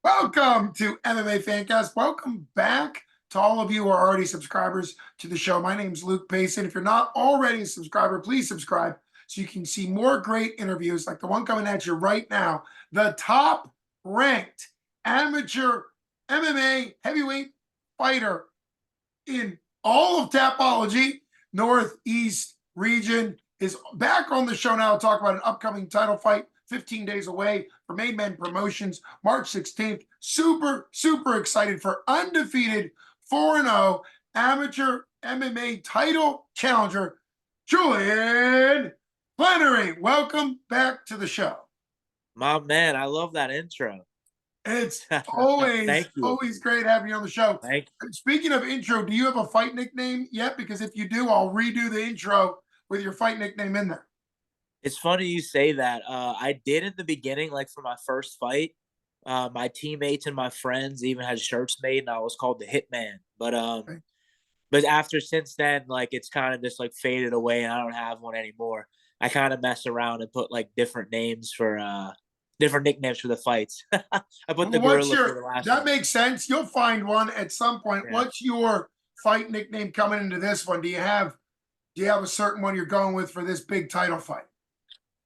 Welcome to MMA Fancast. Welcome back to all of you who are already subscribers to the show. My name's Luke Payson. If you're not already a subscriber, please subscribe so you can see more great interviews like the one coming at you right now. The top ranked amateur MMA heavyweight fighter in all of tapology, Northeast region, is back on the show now to talk about an upcoming title fight 15 days away for Main Men Promotions, March 16th. Super, super excited for undefeated 4-0 amateur MMA title challenger, Julian Flenory. Welcome back to the show. My man, I love that intro. It's always, Thank you. always great having you on the show. Thank you. Speaking of intro, do you have a fight nickname yet? Because if you do, I'll redo the intro with your fight nickname in there. It's funny you say that. I did in the beginning, like for my first fight. My teammates and my friends even had shirts made, and I was called the Hitman. But after since then, like it's kind of just like faded away, and I don't have one anymore. I kind of mess around and put like different names for different nicknames for the fights. I put the gorilla for the last that one. makes sense. You'll find one at some point. Yeah. What's your fight nickname coming into this one? Do you have a certain one you're going with for this big title fight?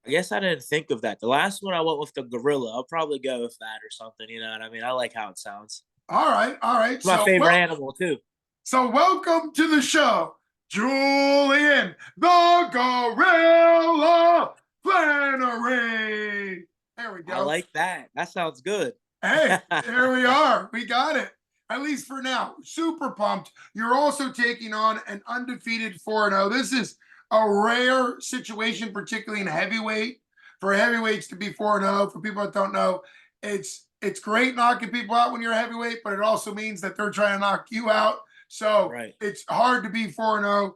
I guess I didn't think of that. The last one I went with the gorilla. I'll probably go with that or something. You know what I mean? I like how it sounds. All right, all right. It's my favorite animal too. So welcome to the show, Julian the Gorilla Flenory. There we go. I like that. That sounds good. Hey, there we are. We got it. At least for now. Super pumped. You're also taking on an undefeated 4-0. This is a rare situation, particularly in heavyweight. For heavyweights to be 4-0, for people that don't know, it's great knocking people out when you're a heavyweight, but it also means that they're trying to knock you out. So It's hard to be 4-0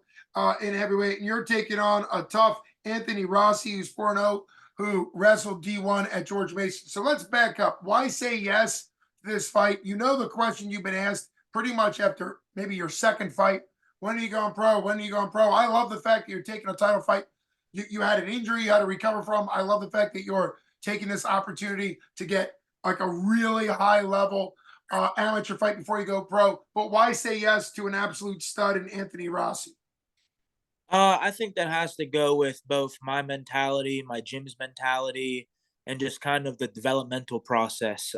in heavyweight. And you're taking on a tough Anthony Rossi, who's 4-0, who wrestled D1 at George Mason. So let's back up. Why say yes to this fight? You know the question you've been asked pretty much after maybe your second fight. When are you going pro? When are you going pro? I love the fact that you're taking a title fight. You had an injury you had to recover from. I love the fact that you're taking this opportunity to get like a really high level amateur fight before you go pro. But why say yes to an absolute stud in Anthony Rossi? I think that has to go with both my mentality, my gym's mentality, and just kind of the developmental process.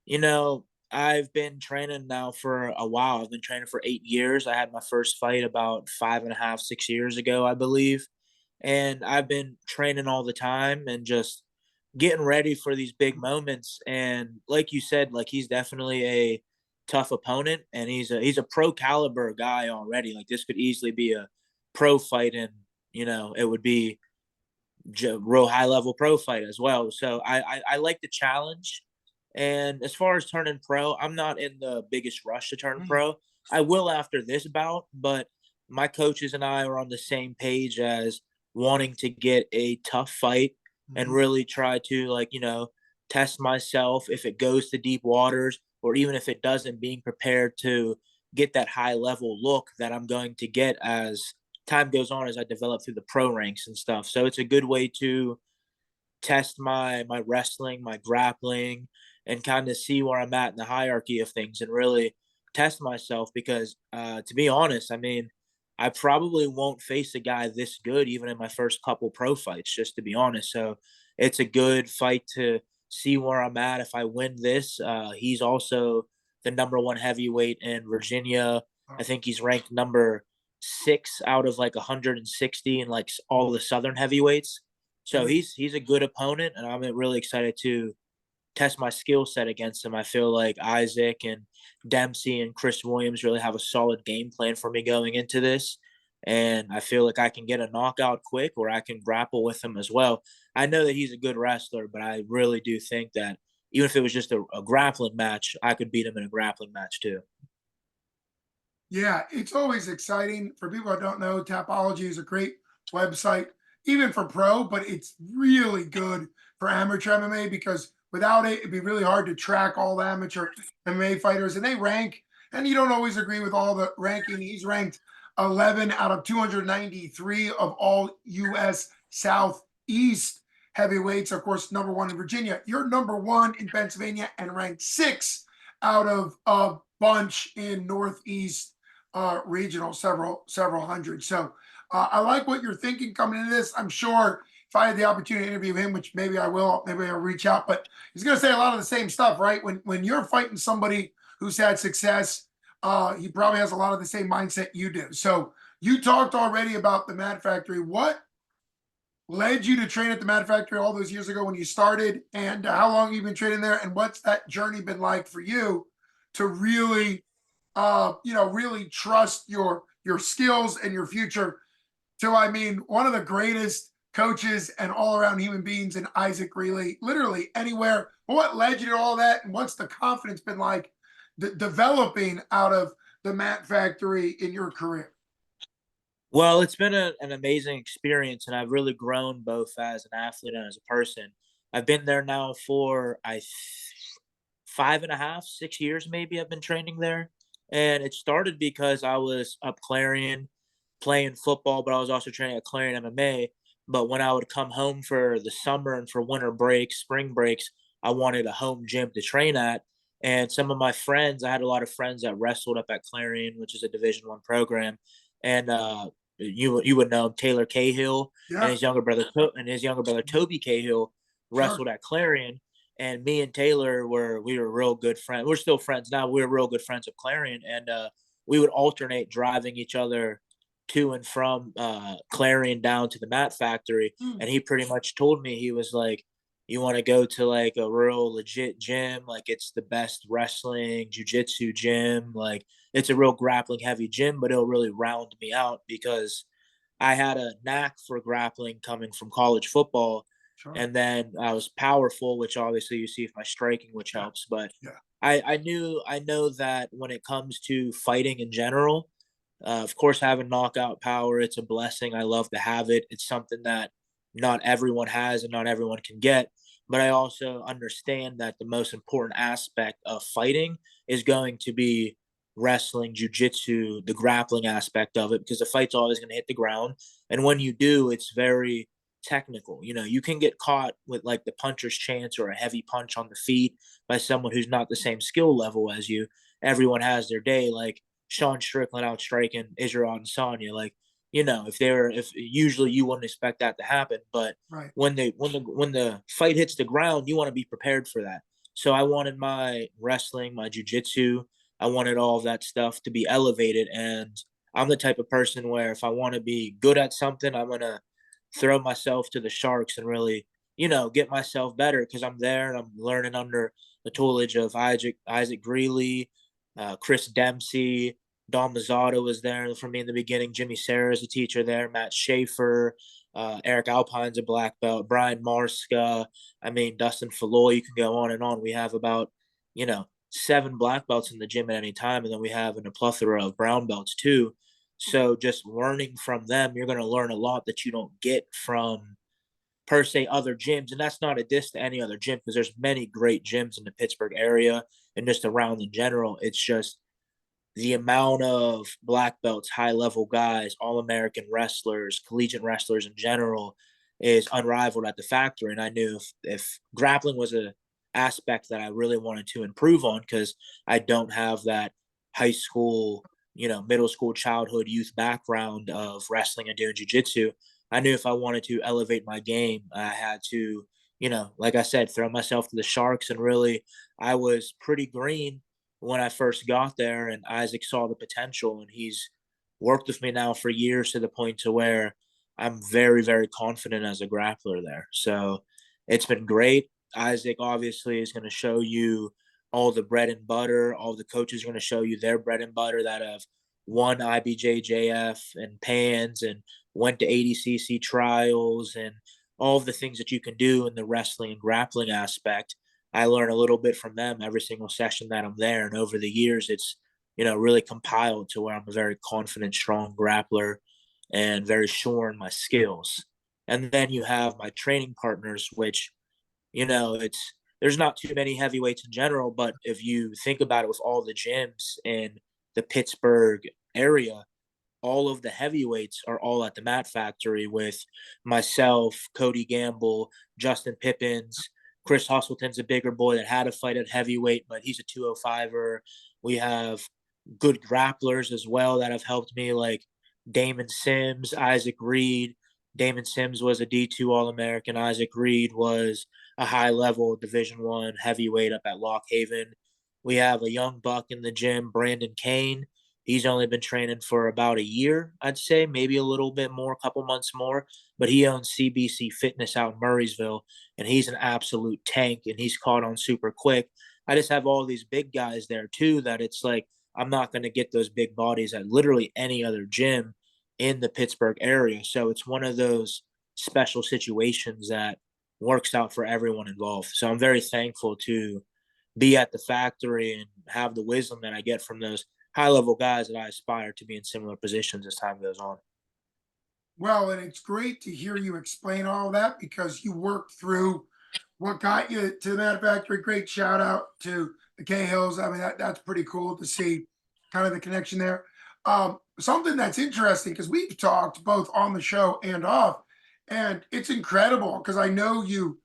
You know, I've been training now for a while. I've been training for 8 years. I had my first fight about 5.5, 6 years ago, I believe. And I've been training all the time and just getting ready for these big moments. And like you said, like he's definitely a tough opponent, and he's a pro caliber guy already. Like this could easily be a pro fight, and it would be real high level pro fight as well. So I like the challenge. And as far as turning pro, I'm not in the biggest rush to turn pro. I will after this bout, but my coaches and I are on the same page as wanting to get a tough fight and really try to test myself if it goes to deep waters, or even if it doesn't, being prepared to get that high level look that I'm going to get as time goes on, as I develop through the pro ranks and stuff. So it's a good way to test my wrestling, my grappling, and kind of see where I'm at in the hierarchy of things and really test myself. Because to be honest, I mean, I probably won't face a guy this good even in my first couple pro fights, just to be honest. So it's a good fight to see where I'm at. If I win this, he's also the #1 heavyweight in Virginia. I think he's ranked number 6 out of like 160 in like all the Southern heavyweights. So he's a good opponent, and I'm really excited to test my skill set against him. I feel like Isaac and Dempsey and Chris Williams really have a solid game plan for me going into this. And I feel like I can get a knockout quick, or I can grapple with him as well. I know that he's a good wrestler, but I really do think that even if it was just a grappling match, I could beat him in a grappling match too. Yeah, it's always exciting. For people that don't know, Tapology is a great website, even for pro, but it's really good for amateur MMA because without it, it'd be really hard to track all the amateur MMA fighters. And they rank, and you don't always agree with all the ranking. He's ranked 11 out of 293 of all U.S. Southeast heavyweights, of course, number one in Virginia. You're number one in Pennsylvania and ranked 6 out of a bunch in Northeast regional, several hundred. So I like what you're thinking coming into this. I'm sure if I had the opportunity to interview him, which maybe I will, maybe I'll reach out, but he's going to say a lot of the same stuff, right? When you're fighting somebody who's had success, he probably has a lot of the same mindset you do. So you talked already about the Mat Factory. What led you to train at the Mat Factory all those years ago when you started, and how long have you been training there, and what's that journey been like for you to really really trust your skills and your future to, I mean, one of the greatest coaches and all around human beings in Isaac Greeley, literally anywhere. What led you to all that, and what's the confidence been like developing out of the Mat Factory in your career? Well, it's been an amazing experience, and I've really grown both as an athlete and as a person. I've been there now for 5.5, 6 years maybe. I've been training there, and it started because I was up Clarion playing football, but I was also training at Clarion MMA. But when I would come home for the summer and for winter breaks, spring breaks, I wanted a home gym to train at. And some of my friends, I had a lot of friends that wrestled up at Clarion, which is a Division 1 program, and you would know Taylor Cahill and Yeah, his younger brother and his younger brother Toby Cahill sure. wrestled at Clarion, and me and Taylor we were real good friends. We're still friends now. We're real good friends of Clarion, and we would alternate driving each other to and from Clarion down to the Mat Factory. Hmm. And he pretty much told me, he was like, "You want to go to like a real legit gym? Like it's the best wrestling jujitsu gym. Like it's a real grappling heavy gym, but it'll really round me out because I had a knack for grappling coming from college football, Sure. and then I was powerful, which obviously you see with my striking, which Yeah. helps. But Yeah. I know that when it comes to fighting in general, of course, having knockout power, it's a blessing. I love to have it. It's something that not everyone has and not everyone can get. But I also understand that the most important aspect of fighting is going to be wrestling, jujitsu, the grappling aspect of it, because the fight's always going to hit the ground. And when you do, it's very technical. You know, you can get caught with like the puncher's chance or a heavy punch on the feet by someone who's not the same skill level as you. Everyone has their day. Like Sean Strickland out striking Israel Adesanya. Like, if usually you wouldn't expect that to happen, but Right. when the fight hits the ground, you want to be prepared for that. So I wanted my wrestling, my jujitsu, I wanted all of that stuff to be elevated. And I'm the type of person where if I want to be good at something, I'm gonna throw myself to the sharks and really, get myself better because I'm there and I'm learning under the tutelage of Isaac Greeley, Chris Dempsey, Don Mazzato was there for me in the beginning. Jimmy Serra is a teacher there. Matt Schaefer, Eric Alpine's a black belt. Brian Marska. I mean, Dustin Falloy. You can go on and on. We have about 7 black belts in the gym at any time, and then we have a plethora of brown belts too. So just learning from them, you're going to learn a lot that you don't get from per se other gyms. And that's not a diss to any other gym because there's many great gyms in the Pittsburgh area and just around in general. It's just the amount of black belts, high level guys, all American wrestlers, collegiate wrestlers in general is unrivaled at the factory. And I knew if grappling was a aspect that I really wanted to improve on, because I don't have that high school, middle school, childhood, youth background of wrestling and doing jujitsu. I knew if I wanted to elevate my game, I had to, like I said, throw myself to the sharks. And really, I was pretty green when I first got there, and Isaac saw the potential, and he's worked with me now for years to the point to where I'm very, very confident as a grappler there. So it's been great. Isaac obviously is going to show you all the bread and butter. All the coaches are going to show you their bread and butter that have won IBJJF and PANS and went to ADCC trials and all of the things that you can do in the wrestling and grappling aspect. I learn a little bit from them every single session that I'm there. And over the years, it's, really compiled to where I'm a very confident, strong grappler and very sure in my skills. And then you have my training partners, which, there's not too many heavyweights in general, but if you think about it with all the gyms in the Pittsburgh area, all of the heavyweights are all at the Mat Factory with myself, Cody Gamble, Justin Pippins. Chris Hustleton's a bigger boy that had a fight at heavyweight, but he's a 205er. We have good grapplers as well that have helped me, like Damon Sims, Isaac Reed. Damon Sims was a D2 All-American. Isaac Reed was a high-level Division I heavyweight up at Lock Haven. We have a young buck in the gym, Brandon Kane. He's only been training for about a year, I'd say, maybe a little bit more, a couple months more. But he owns CBC Fitness out in Murraysville, and he's an absolute tank, and he's caught on super quick. I just have all these big guys there too that it's like I'm not going to get those big bodies at literally any other gym in the Pittsburgh area. So it's one of those special situations that works out for everyone involved. So I'm very thankful to be at the factory and have the wisdom that I get from those high level guys that I aspire to be in similar positions as time goes on. Well, and it's great to hear you explain all that because you worked through what got you to that factory. Great shout out to the Cahills. I mean, that's pretty cool to see kind of the connection there. Something that's interesting because we've talked both on the show and off, and it's incredible because I know you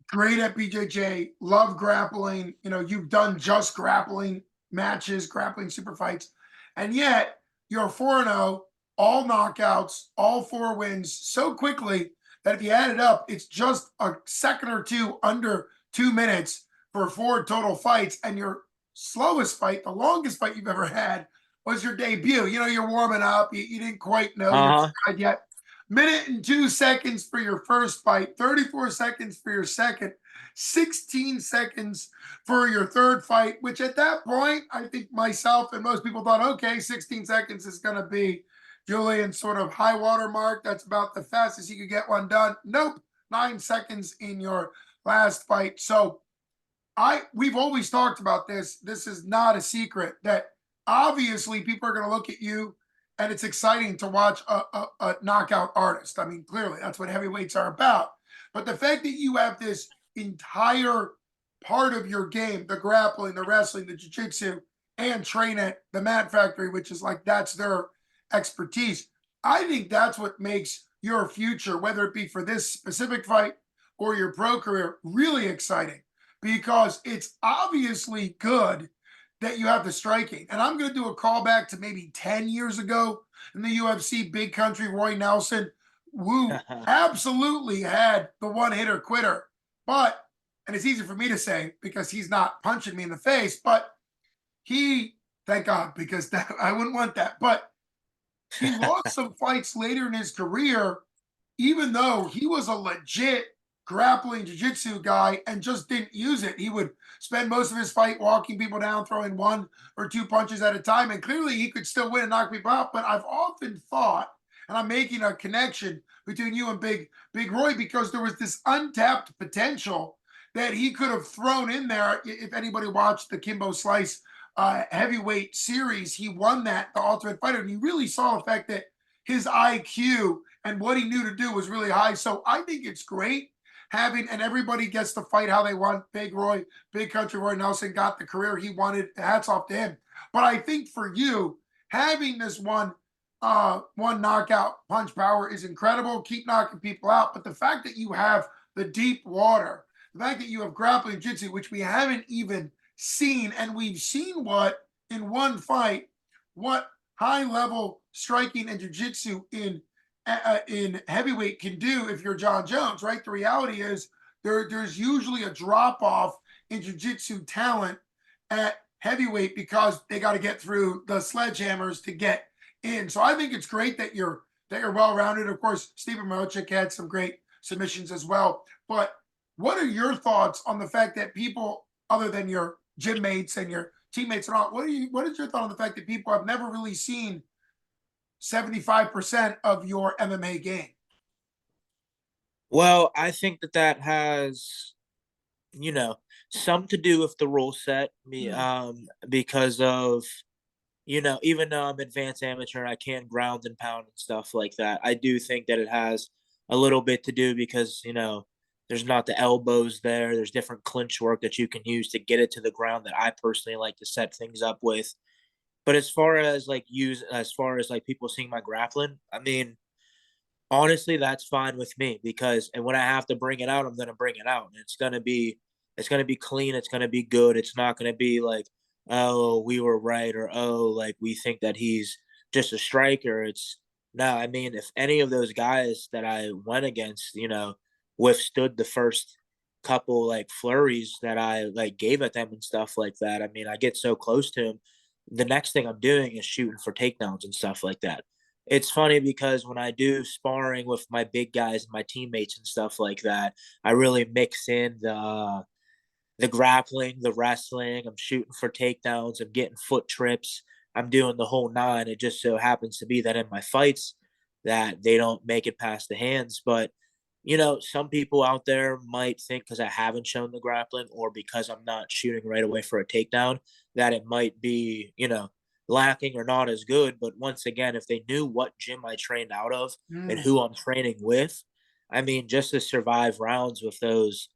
great at BJJ, love grappling. You know, you've done just grappling matches, grappling super fights, and yet you're 4-0, all knockouts, all 4 wins so quickly that if you add it up, it's just a second or two under 2 minutes for 4 total fights. And your slowest fight, the longest fight you've ever had, was your debut. You know, you're warming up, you didn't quite know your Uh huh. stride yet. Minute and 2 seconds for your first fight, 34 seconds for your second, 16 seconds for your third fight, which at that point, I think myself and most people thought, okay, 16 seconds is going to be Julian's sort of high water mark. That's about the fastest he could get one done. Nope, 9 seconds in your last fight. So we've always talked about this. This is not a secret that obviously people are going to look at you and it's exciting to watch a knockout artist. I mean, clearly that's what heavyweights are about. But the fact that you have this entire part of your game, the grappling, the wrestling, the jiu-jitsu, and train at the Mat Factory, which is like that's their expertise. I think that's what makes your future, whether it be for this specific fight or your pro career, really exciting because it's obviously good that you have the striking. And I'm going to do a callback to maybe 10 years ago in the UFC, Big Country Roy Nelson, who absolutely had the one hitter quitter. But, and it's easy for me to say because he's not punching me in the face, but he, thank God, because that, I wouldn't want that. But he lost some fights later in his career, even though he was a legit grappling jiu-jitsu guy and just didn't use it. He would spend most of his fight walking people down, throwing 1 or 2 punches at a time. And clearly he could still win and knock people out. But I've often thought, and I'm making a connection between you and Big Roy, because there was this untapped potential that he could have thrown in there. If anybody watched the Kimbo Slice heavyweight series, he won that, the Ultimate Fighter, and you really saw the fact that his IQ and what he knew to do was really high. So I think it's great having, and everybody gets to fight how they want. Big Country Roy Nelson got the career he wanted. Hats off to him. But I think for you, having this one knockout punch power is incredible. Keep knocking people out. But the fact that you have the deep water, the fact that you have grappling jiu-jitsu, which we haven't even seen, and we've seen what in one fight, what high level striking and jiu-jitsu in heavyweight can do if you're John Jones, right? The reality is there's usually a drop off in jiu-jitsu talent at heavyweight because they got to get through the sledgehammers to get in. So I think it's great that you're well rounded. Of course, Stephen Miocic had some great submissions as well. But what are your thoughts on the fact that people, other than your gym mates and your teammates and all, what is your thought on the fact that people have never really seen 75% of your MMA game? Well, I think that has, some to do with the rule set. Because of, even though I'm advanced amateur and I can ground and pound and stuff like that, I do think that it has a little bit to do because, there's not the elbows there. There's different clinch work that you can use to get it to the ground that I personally like to set things up with. But as far as like people seeing my grappling, I mean, honestly, that's fine with me because and when I have to bring it out, I'm gonna bring it out. And it's gonna be clean, it's gonna be good. It's not gonna be like, oh, we were right, or oh, like we think that he's just a striker. It's no, I mean, if any of those guys that I went against, withstood the first couple like flurries that I like gave at them and stuff like that. I mean, I get so close to him. The next thing I'm doing is shooting for takedowns and stuff like that. It's funny because when I do sparring with my big guys and my teammates and stuff like that, I really mix in the grappling, the wrestling. I'm shooting for takedowns. I'm getting foot trips. I'm doing the whole nine. It just so happens to be that in my fights that they don't make it past the hands. But some people out there might think because I haven't shown the grappling or because I'm not shooting right away for a takedown that it might be, lacking or not as good. But once again, if they knew what gym I trained out of and Mm, who I'm training with, I mean, just to survive rounds with those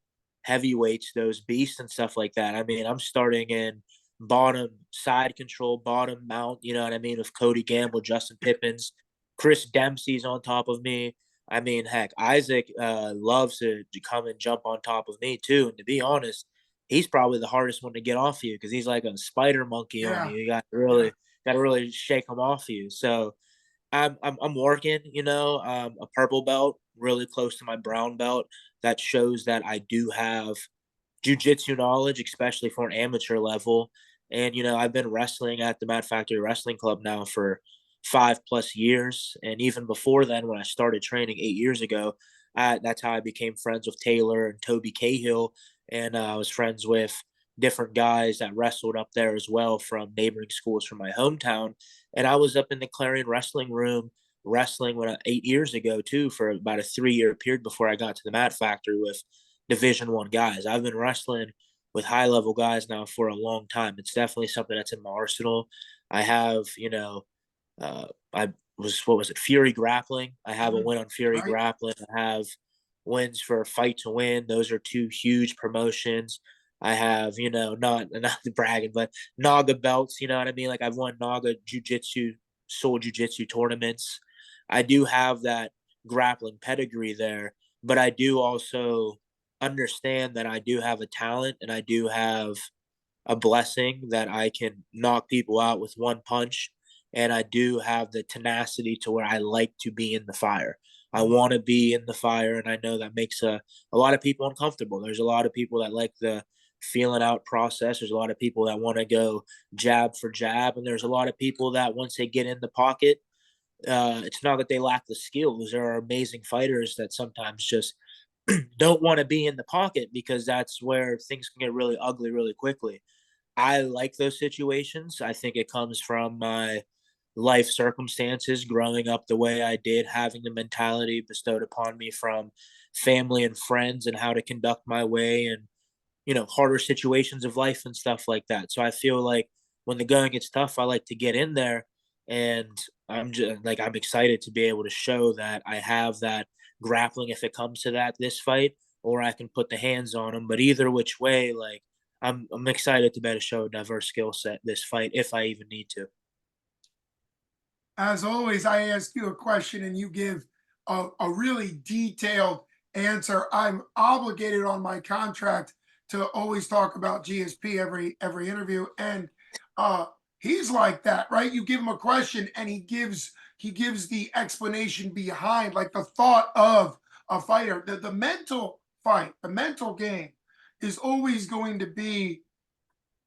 heavyweights, those beasts and stuff like that. I mean, I'm starting in bottom side control, bottom mount, you know what I mean, with Cody Gamble, Justin Pippins, Chris Dempsey's on top of me. I mean, heck, Isaac loves to come and jump on top of me too. And to be honest, he's probably the hardest one to get off you because he's like a spider monkey on yeah, you. You yeah. got to really shake him off you. So I'm working, a purple belt, really close to my brown belt. That shows that I do have jujitsu knowledge, especially for an amateur level. And I've been wrestling at the Mad Factory Wrestling Club now for 5+ years, and even before then, when I started training 8 years ago, that's how I became friends with Taylor and Toby Cahill, and I was friends with different guys that wrestled up there as well from neighboring schools from my hometown. And I was up in the Clarion Wrestling Room wrestling 8 years ago too for about a 3 year period before I got to the Mad Factory with Division 1 guys. I've been wrestling with high level guys now for a long time. It's definitely something that's in my arsenal. I have, I was what was it, Fury Grappling. I have a Mhm. win on Fury Right. Grappling. I have wins for Fight to Win. Those are two huge promotions. I have, not bragging, but Naga belts. You know what I mean? Like I've won Naga Jiu-Jitsu, Soul Jiu-Jitsu tournaments. I do have that grappling pedigree there, but I do also understand that I do have a talent and I do have a blessing that I can knock people out with one punch. And I do have the tenacity to where I like to be in the fire. I Mhm. want to be in the fire. And I know that makes a lot of people uncomfortable. There's a lot of people that like the feeling out process. There's a lot of people that want to go jab for jab. And there's a lot of people that once they get in the pocket, it's not that they lack the skills. There are amazing fighters that sometimes just don't want to be in the pocket because that's where things can get really ugly really quickly. I like those situations. I think it comes from my life circumstances, growing up the way I did, having the mentality bestowed upon me from family and friends, and how to conduct my way and harder situations of life and stuff like that. So I feel like when the going gets tough, I like to get in there, and I'm just like I'm excited to be able to show that I have that grappling if it comes to that this fight, or I can put the hands on them. But either which way, like I'm excited to be able to show a diverse skill set this fight if I even need to. As always, I ask you a question and you give a really detailed answer. I'm obligated on my contract to always talk about GSP every interview, and uh, he's like that, right? You give him a question and he gives the explanation behind, like the thought of a fighter. The mental fight, the mental game, is always going to be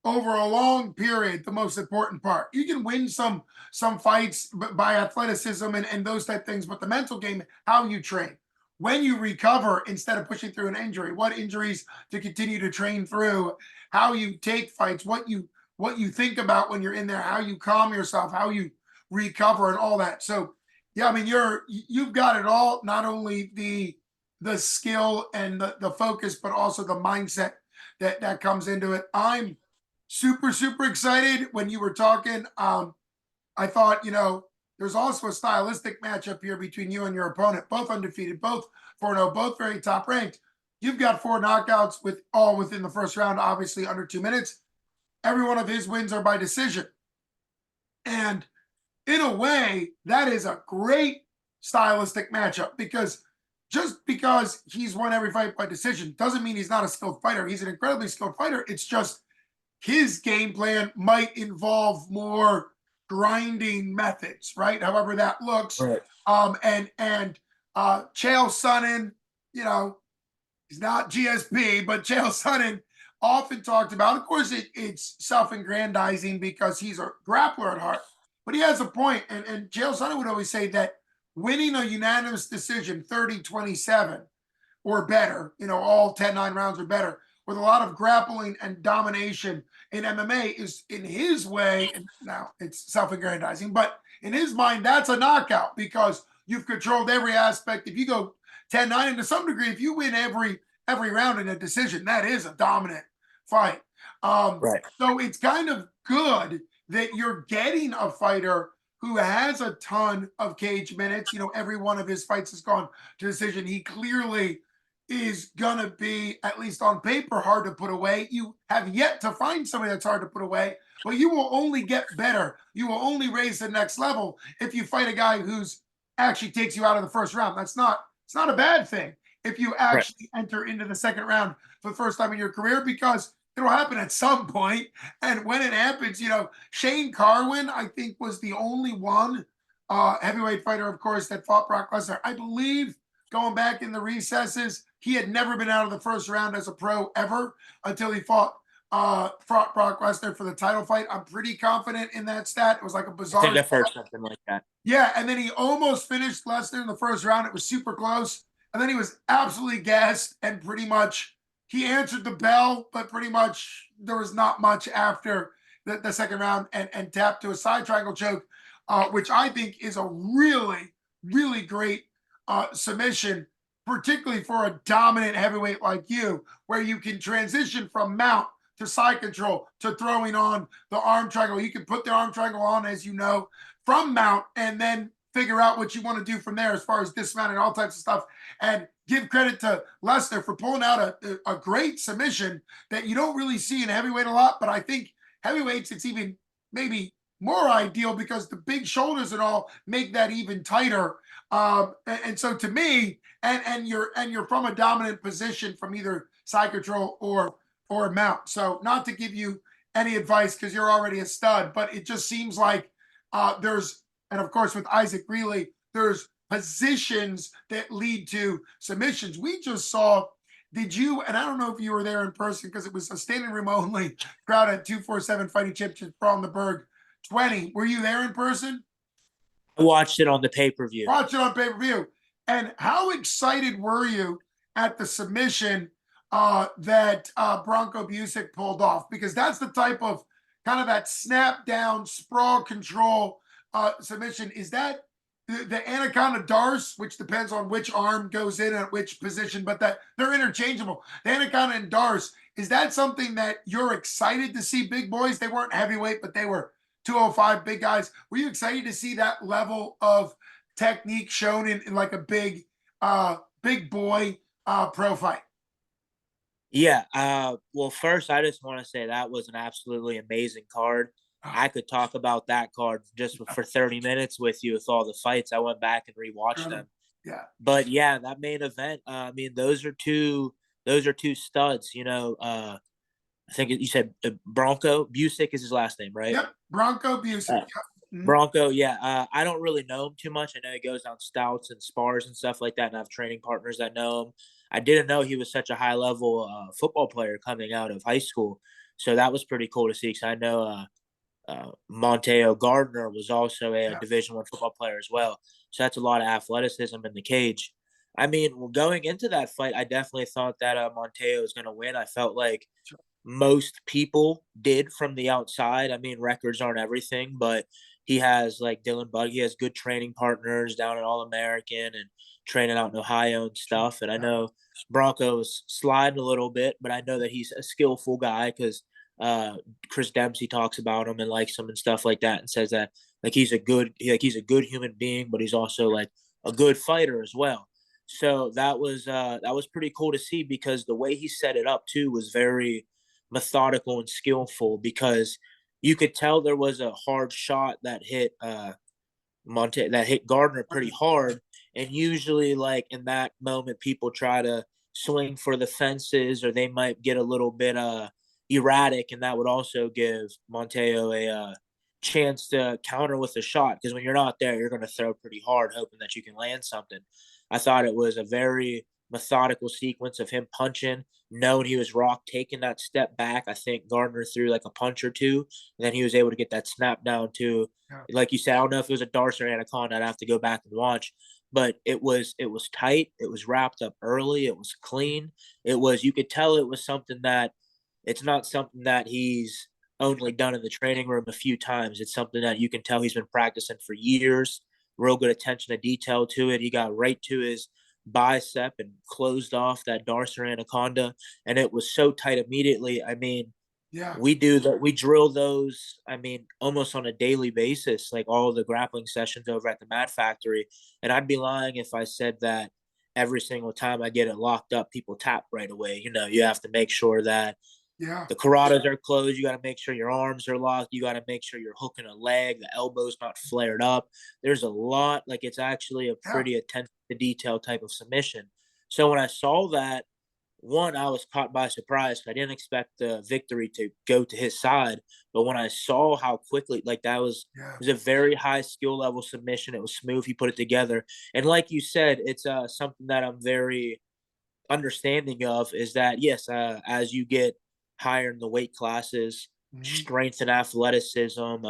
over a long period the most important part. You can win some fights by athleticism and those type things, but the mental game, how you train, when you recover instead of pushing through an injury, what injuries to continue to train through, how you take fights, what you think about when you're in there, how you calm yourself, how you recover, and all that. So yeah, I mean you've got it all. Not only the skill and the focus, but also the mindset that comes into it. I'm super super excited when you were talking. I thought, there's also a stylistic matchup here between you and your opponent, both undefeated, both 4-0, both very top ranked. You've got 4 knockouts with all within the first round, obviously under 2 minutes. Every one of his wins are by decision. And in a way, that is a great stylistic matchup because just because he's won every fight by decision doesn't mean he's not a skilled fighter. He's an incredibly skilled fighter. It's just his game plan might involve more grinding methods, right? However that looks. Right. Chael Sonnen, you know, he's not GSP, but Chael Sonnen often talked about. Of course, it's self-aggrandizing because he's a grappler at heart, but he has a point. And Chael Sonnen would always say that winning a unanimous decision 30-27 or better, all 10-9 rounds or better, with a lot of grappling and domination in MMA is, in his way, and now it's self-aggrandizing, but in his mind, that's a knockout because you've controlled every aspect. If you go 10-9, and to some degree, if you win every round in a decision, that is a dominant fight. Right. So it's kind of good that you're getting a fighter who has a ton of cage minutes. Every one of his fights has gone to decision. He clearly is going to be, at least on paper, hard to put away. You have yet to find somebody that's hard to put away, but you will only get better. You will only raise the next level if you fight a guy who's actually takes you out of the first round. It's not a bad thing if you actually enter into the second round for the first time in your career, because it'll happen at some point. And when it happens, Shane Carwin, I think, was the only one heavyweight fighter, of course, that fought Brock Lesnar. I believe, going back in the recesses, he had never been out of the first round as a pro ever until he fought Brock Lesnar for the title fight. I'm pretty confident in that stat. It was like a bizarre. I think I've heard something like that. Yeah, and then he almost finished Lesnar in the first round. It was super close. And then he was absolutely gassed, and pretty much he answered the bell, but pretty much there was not much after the second round, and tapped to a side triangle choke, which I think is a really, really great submission, particularly for a dominant heavyweight like you, where you can transition from mount to side control to throwing on the arm triangle. You can put the arm triangle on, as you know, from mount, and then figure out what you want to do from there as far as dismounting, all types of stuff. And give credit to Lesnar for pulling out a great submission that you don't really see in heavyweight a lot, but I think heavyweights, it's even maybe more ideal because the big shoulders and all make that even tighter. And so to me, and you're from a dominant position from either side control or mount. So not to give you any advice because you're already a stud, but it just seems like there's, and of course with Isaac Greeley, there's positions that lead to submissions. We just saw, did you, and I don't know if you were there in person because it was a standing room only crowd at 247 Fighting Championship from the Berg 20. Were you there in person? I watched it on the pay-per-view. Watch it on pay-per-view. And how excited were you at the submission that Bronco Busick pulled off? Because that's the type of kind of that snap down, sprawl control submission. Is that the Anaconda Darce, which depends on which arm goes in at which position, but that they're interchangeable. The Anaconda and Darce, is that something that you're excited to see? Big boys, they weren't heavyweight, but they were 205 big guys. Were you excited to see that level of technique shown in like a big boy pro fight? Yeah. Well, first, I just want to say that was an absolutely amazing card. I could talk about that card just for 30 minutes with you with all the fights. I went back and rewatched them. Yeah. But yeah, that main event, I mean, those are two studs, I think you said Bronco Busick is his last name, right? Yep. Bronco Busick. Bronco, yeah. I don't really know him too much. I know he goes down stouts and spars and stuff like that, and I have training partners that know him. I didn't know he was such a high level football player coming out of high school, so that was pretty cool to see. Because I know Monteo Gardner was also a Division I football player as well, so that's a lot of athleticism in the cage. I mean, going into that fight, I definitely thought that Monteo was going to win. I felt like most people did from the outside. I mean, records aren't everything, but he has, like Dylan Bugg, he has good training partners down at All American and training out in Ohio and stuff. And I know Bronco's sliding a little bit, but I know that he's a skillful guy because Chris Dempsey talks about him and likes him and stuff like that, and says that he's a good human being, but he's also like a good fighter as well. So that was pretty cool to see because the way he set it up too was very methodical and skillful, because you could tell there was a hard shot that hit that hit Gardner pretty hard. And usually, like in that moment, people try to swing for the fences, or they might get a little bit erratic, and that would also give Monteo a chance to counter with a shot. Because when you're not there, you're going to throw pretty hard, hoping that you can land something. I thought it was a very methodical sequence of him punching, knowing he was rocked, taking that step back. I think Gardner threw like a punch or two, and then he was able to get that snap down too. Yeah. Like you said, I don't know if it was a Darce or Anaconda. I'd have to go back and watch, but it was tight. It was wrapped up early. It was clean. It was, you could tell it was something that, it's not something that he's only done in the training room a few times. It's something that you can tell he's been practicing for years. Real good attention to detail to it. He got right to his bicep and closed off that Darce or Anaconda, and it was so tight immediately. I mean, Yeah. we do that. We drill those, I mean, almost on a daily basis, like all of the grappling sessions over at the Mat Factory. And I'd be lying if I said that every single time I get it locked up, people tap right away. You have to make sure that Yeah. the carotid are closed. You got to make sure your arms are locked. You got to make sure you're hooking a leg, the elbow's not flared up. There's a lot, like it's actually a Yeah. pretty attention to detail type of submission. So when I saw that, one, I was caught by surprise. I didn't expect the victory to go to his side, but when I saw how quickly, like that was, Yeah. it was a very high skill level submission. It was smooth. He put it together, and like you said, it's something that I'm very understanding of. Is that yes, as you get higher in the weight classes, Mhm. strength and athleticism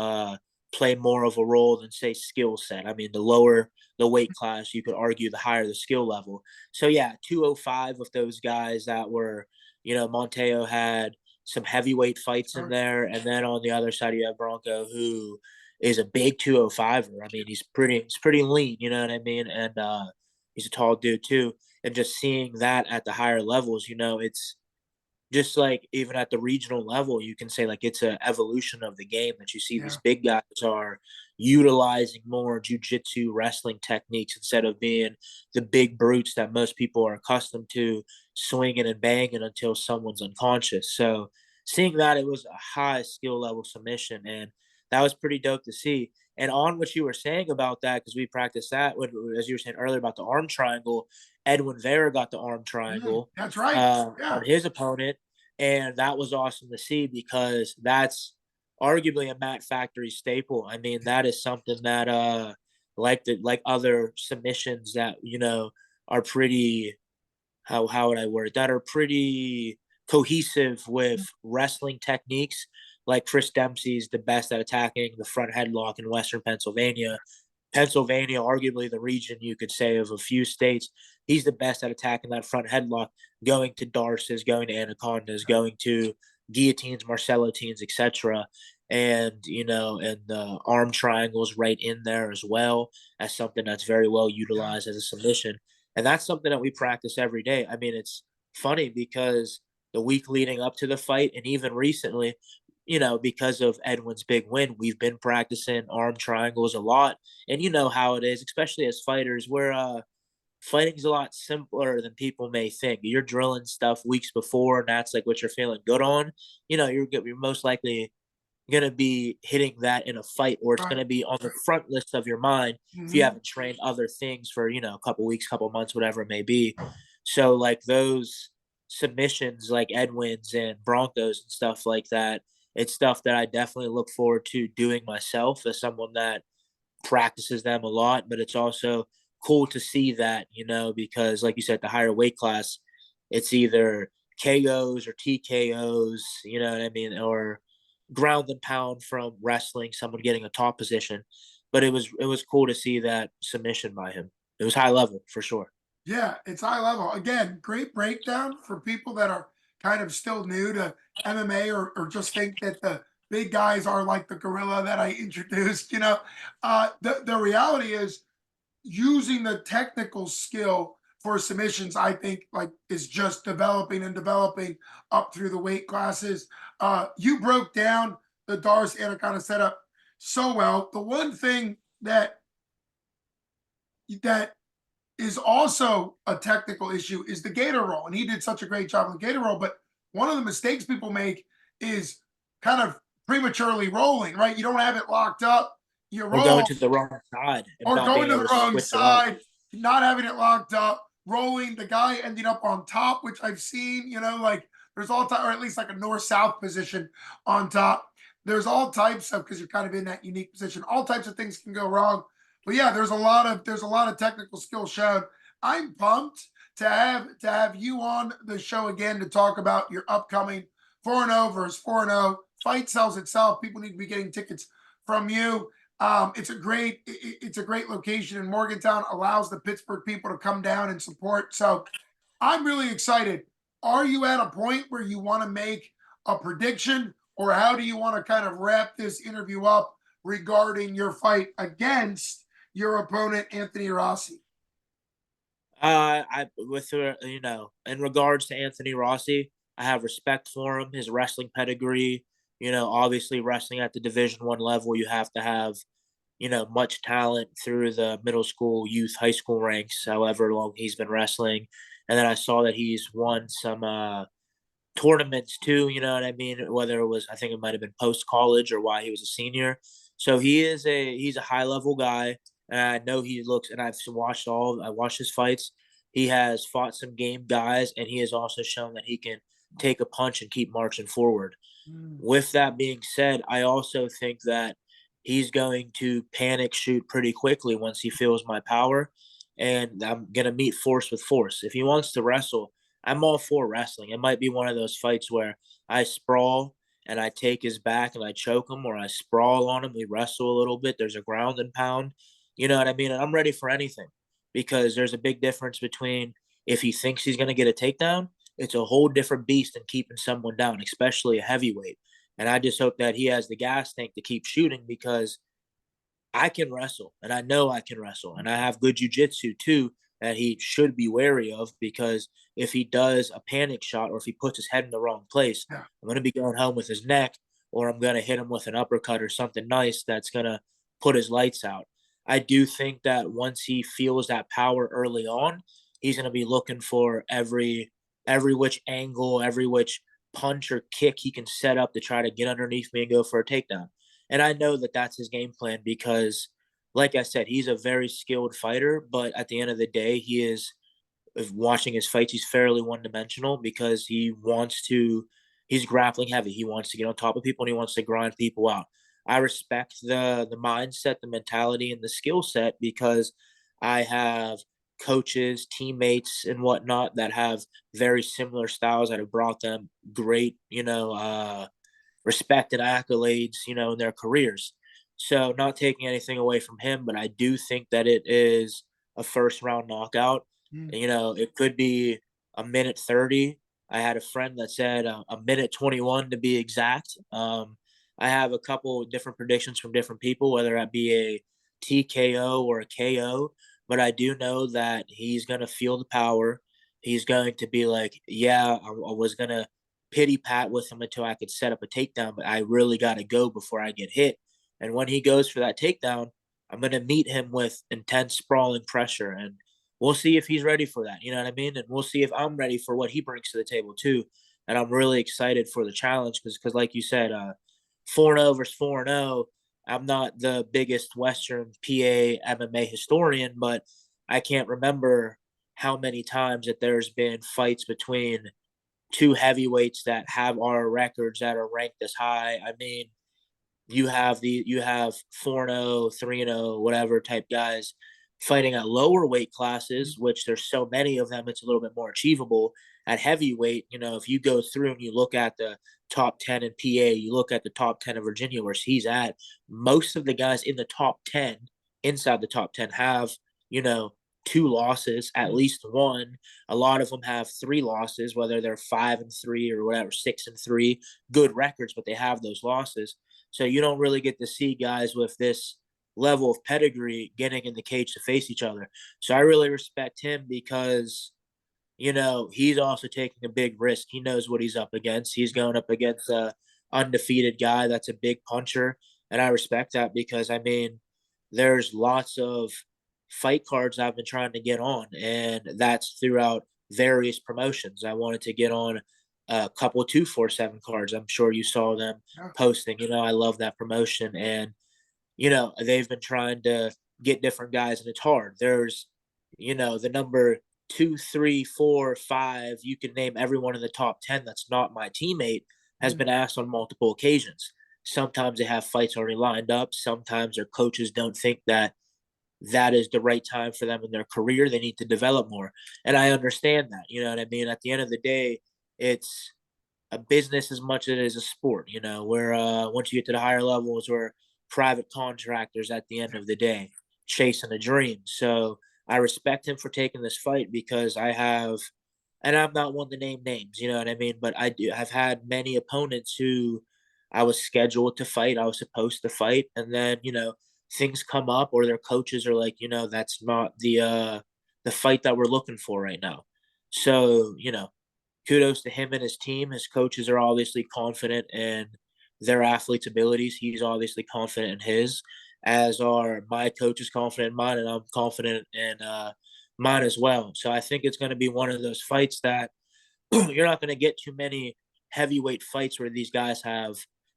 play more of a role than say skill set. I mean, the lower the weight class, you could argue the higher the skill level. So yeah, 205 of those guys that were, Monteo had some heavyweight fights in Sure. there, and then on the other side you have Bronco, who is a big 205er. I mean, he's pretty lean, you know what I mean? And he's a tall dude too. And just seeing that at the higher levels, it's just like even at the regional level, you can say like it's an evolution of the game that you see these Yeah. big guys are utilizing more jujitsu wrestling techniques instead of being the big brutes that most people are accustomed to, swinging and banging until someone's unconscious. So seeing that, it was a high skill level submission, and that was pretty dope to see. And on what you were saying about that, because we practiced that, as you were saying earlier about the arm triangle, Edwin Vera got the arm triangle That's right. on Yeah. his opponent, and that was awesome to see because that's arguably a Mat Factory staple. I mean, that is something that like other submissions that are pretty, how would I word it, that are pretty cohesive with wrestling techniques. Like Chris Dempsey's the best at attacking the front headlock in Western Pennsylvania. Pennsylvania, arguably the region you could say of a few states, he's the best at attacking that front headlock, going to Darces, going to Anacondas, going to guillotines, Marcellotines, etc. And the arm triangles right in there as well as something that's very well Yeah. utilized as a submission. And that's something that we practice every day. I mean, it's funny because the week leading up to the fight and even recently, because of Edwin's big win, we've been practicing arm triangles a lot. And you know how it is, especially as fighters, where fighting's a lot simpler than people may think. You're drilling stuff weeks before, and that's like what you're feeling good on. You're most likely gonna be hitting that in a fight, or it's Right. gonna be on the front list of your mind if you Mhm. haven't trained other things for a couple weeks, couple months, whatever it may be. So like those submissions, like Edwin's and Broncos and stuff like that, it's stuff that I definitely look forward to doing myself as someone that practices them a lot. But it's also cool to see that, because like you said, the higher weight class, it's either KOs or TKOs, you know what I mean, or ground and pound from wrestling, someone getting a top position. But it was cool to see that submission by him. It was high level for sure. Yeah, it's high level. Again, great breakdown for people that are kind of still new to MMA, or just think that the big guys are like the gorilla that I introduced. The reality is using the technical skill for submissions, I think, like is just developing and developing up through the weight classes. You broke down the Darce Anaconda setup so well. The one thing that is also a technical issue is the gator roll. And he did such a great job on the gator roll. But one of the mistakes people make is kind of prematurely rolling, right? You don't have it locked up. You Or going roll to the wrong side and or not going being to able the to wrong switch it up. side, not having it locked up, rolling. The guy ending up on top, which I've seen, like there's all time, or at least like a north-south position on top. There's all types of, because you're kind of in that unique position. All types of things can go wrong. But yeah, there's a lot of technical skill shown. I'm pumped to have you on the show again to talk about your upcoming 4-0 versus 4-0. Fight sells itself. People need to be getting tickets from you. It's a great location in Morgantown. Allows the Pittsburgh people to come down and support. So I'm really excited. Are you at a point where you want to make a prediction, or how do you want to kind of wrap this interview up regarding your fight against your opponent, Anthony Rossi? In regards to Anthony Rossi, I have respect for him, his wrestling pedigree. Obviously wrestling at the Division 1 level, you have to have much talent through the middle school, youth, high school ranks, however long he's been wrestling. And then I saw that he's won some tournaments too, you know what I mean? Whether it was, I think it might have been post college or while he was a senior. So he's a high level guy. And I know he looks, and I watched his fights. He has fought some game guys, and he has also shown that he can take a punch and keep marching forward. Mm. With that being said, I also think that he's going to panic shoot pretty quickly once he feels my power. And I'm going to meet force with force. If he wants to wrestle, I'm all for wrestling. It might be one of those fights where I sprawl and I take his back and I choke him, or I sprawl on him. We wrestle a little bit. There's a ground and pound. You know what I mean? And I'm ready for anything, because there's a big difference between, if he thinks he's going to get a takedown, it's a whole different beast than keeping someone down, especially a heavyweight. And I just hope that he has the gas tank to keep shooting, because I can wrestle and I know I can wrestle. And I have good jujitsu too that he should be wary of, because if he does a panic shot, or if he puts his head in the wrong place, Yeah. I'm going to be going home with his neck, or I'm going to hit him with an uppercut or something nice that's going to put his lights out. I do think that once he feels that power early on, he's going to be looking for every which angle, every which punch or kick he can set up to try to get underneath me and go for a takedown. And I know that that's his game plan, because, like I said, he's a very skilled fighter. But at the end of the day, watching his fights, he's fairly one dimensional, because he's grappling heavy. He wants to get on top of people and he wants to grind people out. I respect the mindset, the mentality, and the skill set, because I have coaches, teammates, and whatnot that have very similar styles that have brought them great, respect and accolades, in their careers. So, not taking anything away from him, but I do think that it is a first round knockout. Mm. It could be a minute 30. I had a friend that said a minute 21 to be exact. I have a couple of different predictions from different people, whether that be a TKO or a KO, but I do know that he's going to feel the power. He's going to be like, yeah, I was going to pity pat with him until I could set up a takedown, but I really got to go before I get hit. And when he goes for that takedown, I'm going to meet him with intense sprawling pressure, and we'll see if he's ready for that. You know what I mean? And we'll see if I'm ready for what he brings to the table too. And I'm really excited for the challenge, because like you said, 4-0 versus 4-0. I'm not the biggest Western PA MMA historian, but I can't remember how many times that there's been fights between two heavyweights that have our records that are ranked as high. I mean, you have 4-0, 3-0, whatever type guys fighting at lower weight classes, which there's so many of them, it's a little bit more achievable. At heavyweight, if you go through and you look at the top 10 in PA, you look at the top 10 of Virginia where he's at, most of the guys in the top 10, inside the top 10, have, you know, two losses, at least one. A lot of them have three losses, whether they're 5-3 or whatever, 6-3, good records, but they have those losses. So you don't really get to see guys with this level of pedigree getting in the cage to face each other. So I really respect him, because he's also taking a big risk. He knows what he's up against. He's going up against a undefeated guy that's a big puncher, and I respect that, because I mean, there's lots of fight cards I've been trying to get on, and that's throughout various promotions. I wanted to get on a couple 247 cards. I'm sure you saw them Yeah. posting. I love that promotion, and they've been trying to get different guys, and it's hard. There's, the number 2, 3, 4, 5. You can name everyone in the top 10 that's not my teammate has Mm. been asked on multiple occasions. Sometimes they have fights already lined up. Sometimes their coaches don't think that is the right time for them in their career. They need to develop more. And I understand that. You know what I mean? At the end of the day, it's a business as much as it is a sport, where once you get to the higher levels, we're private contractors at the end of the day, chasing a dream. So I respect him for taking this fight because and I'm not one to name names, you know what I mean? But I've had many opponents who I was scheduled to fight, I was supposed to fight, and then, things come up or their coaches are like, that's not the fight that we're looking for right now. So, kudos to him and his team. His coaches are obviously confident in their athletes' abilities. He's obviously confident in his, as are my coaches confident in mine, and I'm confident in mine as well. So I think it's going to be one of those fights that you're not going to get too many heavyweight fights where these guys have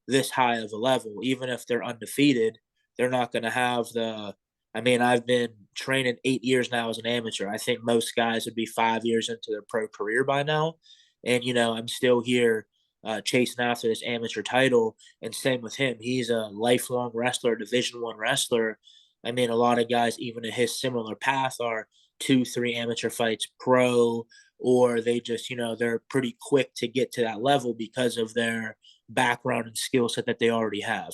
this high of a level. Even if they're undefeated, they're not going to have the. I mean, I've been training 8 years now as an amateur. I think most guys would be 5 years into their pro career by now. And, I'm still here chasing after this amateur title. And same with him. He's a lifelong wrestler, Division I wrestler. I mean, a lot of guys, even in his similar path, are 2, 3 amateur fights pro, or they just, they're pretty quick to get to that level because of their background and skill set that they already have.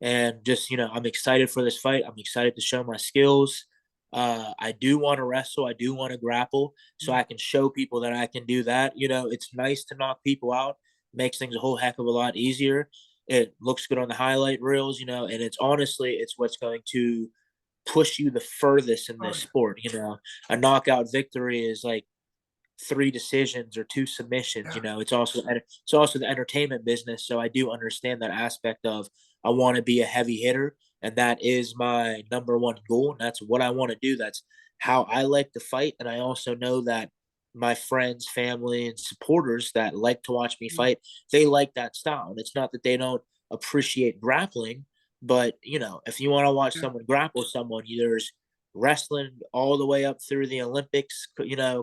And just, I'm excited for this fight. I'm excited to show my skills. I do want to wrestle. I do want to grapple so I can show people that I can do that. It's nice to knock people out, makes things a whole heck of a lot easier. It looks good on the highlight reels, and it's honestly, it's what's going to push you the furthest in Oh, this yeah. sport. A knockout victory is like 3 decisions or 2 submissions. Yeah. It's also the entertainment business. So I do understand that aspect of I want to be a heavy hitter, and that is my number one goal, and that's what I want to do. That's how I like to fight, and I also know that my friends, family, and supporters that like to watch me Mm. fight, they like that style. And it's not that they don't appreciate grappling, but if you want to watch Yeah. someone grapple someone, there's wrestling all the way up through the Olympics,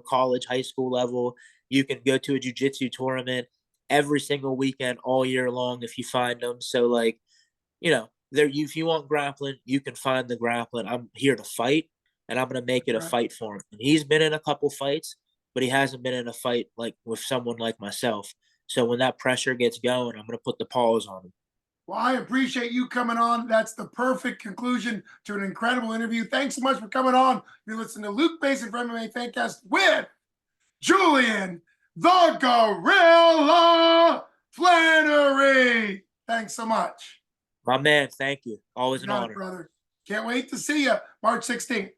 college, high school level. You can go to a jujitsu tournament every single weekend all year long if you find them. So like, there if you want grappling, you can find the grappling. I'm here to fight, and I'm gonna make it That's a right. fight for him. And he's been in a couple fights, but he hasn't been in a fight like with someone like myself. So when that pressure gets going, I'm gonna put the pause on him. Well, I appreciate you coming on. That's the perfect conclusion to an incredible interview. Thanks so much for coming on. You're listening to Luke Mason from MMA Fancast with Julian the Gorilla Flenory. Thanks so much. My man, thank you. You Always an got it, honor. brother. Can't wait to see you March 16th.